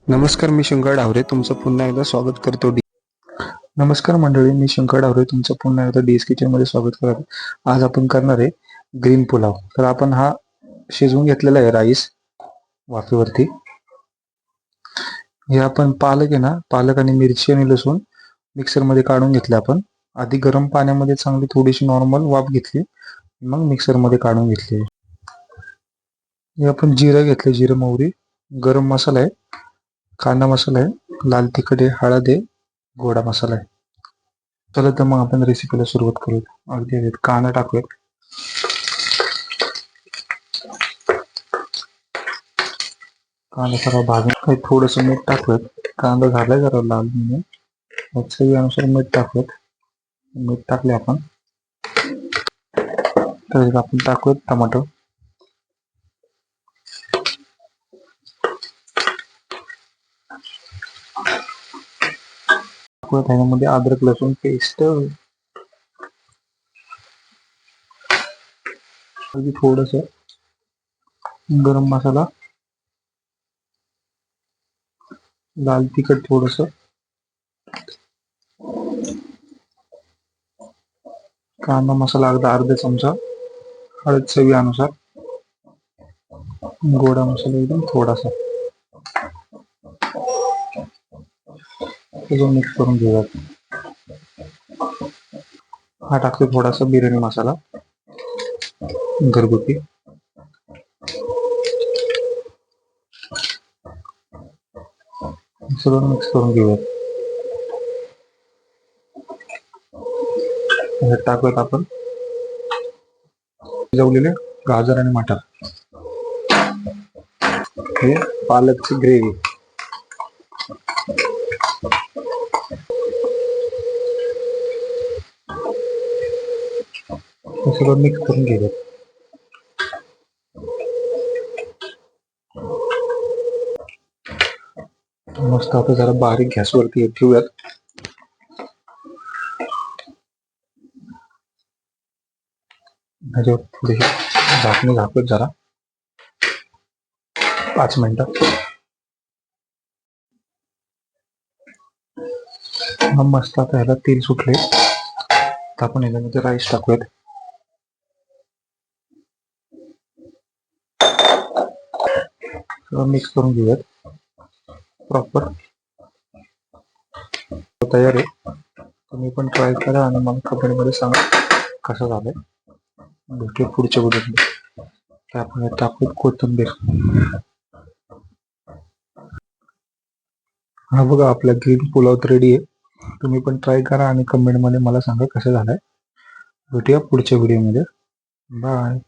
नमस्कार, मी शंकर डावरे तुमचं पुन्हा एकदा स्वागत करतो. नमस्कार मंडळी, मी शंकर डावरे तुमचं पुन्हा एकदा डीएस किचन मध्ये स्वागत करत. आज आपण करणार आहे ग्रीन पुलाव. तर आपण हा शिजवून घेतलेला आहे राईस वाफेवरती. हे आपण पालक आहे ना, पालक आणि मिरची आणि लसूण मिक्सर मध्ये काढून घेतले. आपण आधी गरम पाण्यामध्ये चांगली थोडीशी नॉर्मल वाफ घेतली, मग मिक्सर मध्ये काढून घेतली. हे आपण जिरं घेतले, जिरं मोहरी, गरम मसाला आहे, कांदा मसाला आहे, लाल तिखट आहे, हळद आहे, गोडा मसाला आहे. चला तर मग आपण रेसिपीला सुरुवात करूया. अगदी कांदा टाकूयात. कांदा जरा भाजून थोडस मीठ टाकूयात. कांदा झालाय जरा लाल म्हणून चवीनुसार मीठ टाकूयात. मीठ टाकले आपण तर आपण टाकूयात टमाटो. त्यामध्ये अद्रक लसूण पेस्ट, थोडस गरम मसाला, लाल तिखट थोडस, कांदा मसाला अर्धा चमचा, हळद चवीनुसार, गोडा मसाला एकदम थोडासा. मिक्स करून घेऊयात. हा टाकतो थोडासा बिर्याणी मसाला घरगुती. सगळं मिक्स करून घेऊयात. टाकूयात आपण शिजवलेले गाजर आणि मटार. हे पालकची ग्रेव्ही. सगळं मिक्स करून घेऊयात. मस्त आता जरा बारीक गॅसवरती ठेवूयात. ह्याच्यावर थोडीशी झाकणी झाकूयात जरा 5 मिनिटं. मस्त आता ह्याला तेल सुटले तर आपण ह्याच्यामध्ये राईस टाकूयात. मिक्स करून घेऊयात प्रॉपर. तयार आहे. तुम्ही पण ट्राय करा आणि मग कमेंट मध्ये सांगा कसं झालंय. भेटूया पुढच्या व्हिडिओमध्ये. आपण टाकूयात कोथिंबीर. हा बघा, आपला ग्रीन पुलाव रेडी आहे. तुम्ही पण ट्राय करा आणि कमेंट मध्ये मला सांगा कसं झालंय. भेटूया पुढच्या व्हिडिओमध्ये. बाय.